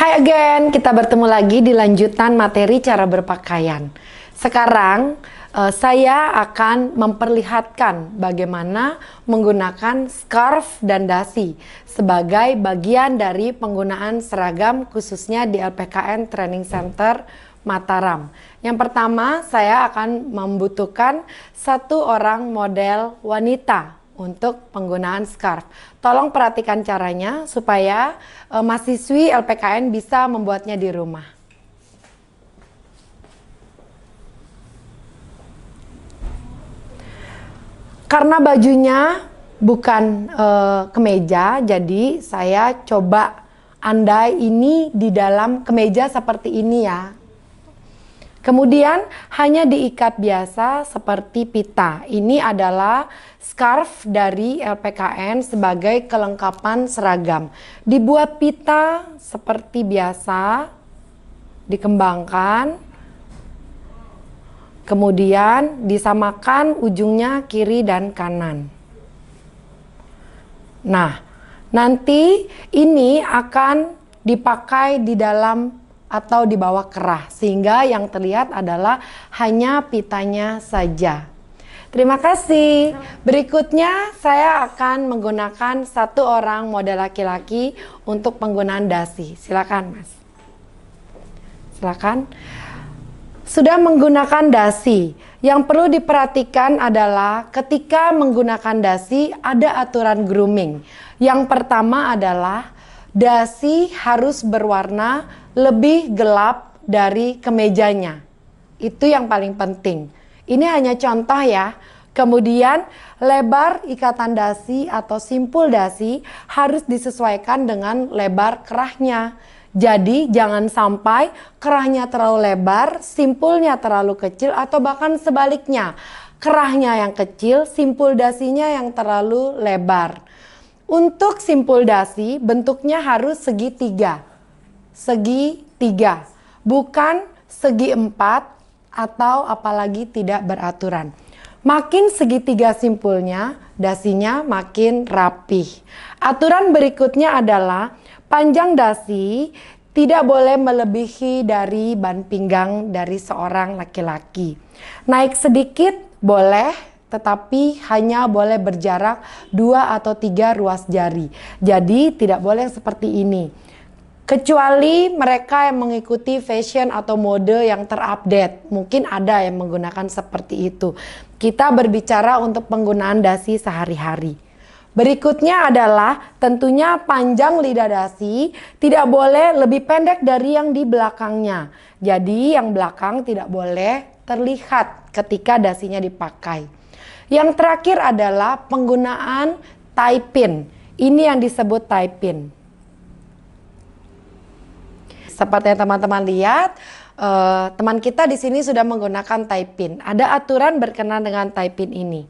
Hai again, kita bertemu lagi di lanjutan materi cara berpakaian. Sekarang saya akan memperlihatkan bagaimana menggunakan scarf dan dasi sebagai bagian dari penggunaan seragam khususnya di LPKN Training Center Mataram. Yang pertama, saya akan membutuhkan satu orang model wanita untuk penggunaan scarf. Tolong perhatikan caranya supaya mahasiswi LPKN bisa membuatnya di rumah. Karena bajunya bukan kemeja, jadi saya coba andai ini di dalam kemeja seperti ini ya. Kemudian hanya diikat biasa seperti pita. Ini adalah scarf dari LPKN sebagai kelengkapan seragam. Dibuat pita seperti biasa, dikembangkan, kemudian disamakan ujungnya kiri dan kanan. Nah, nanti ini akan dipakai di dalam atau di bawah kerah, sehingga yang terlihat adalah hanya pitanya saja. Terima kasih. Berikutnya saya akan menggunakan satu orang model laki-laki untuk penggunaan dasi. Silakan, Mas. Silakan. Sudah menggunakan dasi, yang perlu diperhatikan adalah ketika menggunakan dasi ada aturan grooming. Yang pertama adalah dasi harus berwarna lebih gelap dari kemejanya. Itu yang paling penting. Ini hanya contoh ya. Kemudian lebar ikatan dasi atau simpul dasi harus disesuaikan dengan lebar kerahnya. Jadi jangan sampai kerahnya terlalu lebar, simpulnya terlalu kecil, atau bahkan sebaliknya. Kerahnya yang kecil, simpul dasinya yang terlalu lebar. Untuk simpul dasi bentuknya harus segitiga. Segitiga, bukan segi empat atau apalagi tidak beraturan. Makin segitiga simpulnya, dasinya makin rapih. Aturan berikutnya adalah panjang dasi tidak boleh melebihi dari ban pinggang dari seorang laki-laki. Naik sedikit boleh, tetapi hanya boleh berjarak 2 atau 3 ruas jari. Jadi tidak boleh seperti ini. Kecuali mereka yang mengikuti fashion atau mode yang terupdate. Mungkin ada yang menggunakan seperti itu. Kita berbicara untuk penggunaan dasi sehari-hari. Berikutnya adalah tentunya panjang lidah dasi tidak boleh lebih pendek dari yang di belakangnya. Jadi yang belakang tidak boleh terlihat ketika dasinya dipakai. Yang terakhir adalah penggunaan tie pin. Ini yang disebut tie pin. Seperti yang teman-teman lihat, teman kita di sini sudah menggunakan tie pin. Ada aturan berkenaan dengan tie pin ini.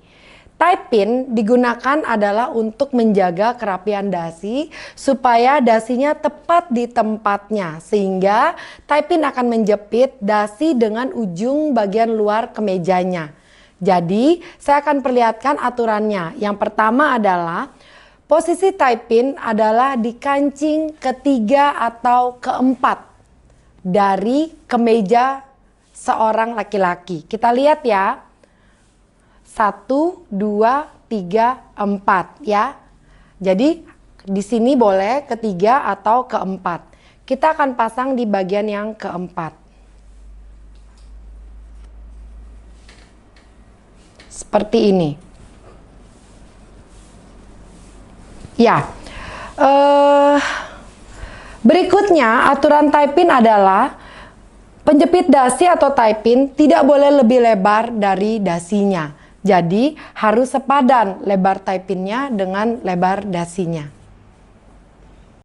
Tie pin digunakan adalah untuk menjaga kerapian dasi supaya dasinya tepat di tempatnya, sehingga tie pin akan menjepit dasi dengan ujung bagian luar kemejanya. Jadi saya akan perlihatkan aturannya. Yang pertama adalah posisi tie pin adalah di kancing ketiga atau keempat dari kemeja seorang laki-laki. Kita lihat ya. 1, 2, 3, 4 ya. Jadi di sini boleh ketiga atau keempat. Kita akan pasang di bagian yang keempat. Seperti ini. Ya, berikutnya aturan tie pin adalah penjepit dasi atau tie pin tidak boleh lebih lebar dari dasinya. Jadi harus sepadan lebar tie pinnya dengan lebar dasinya.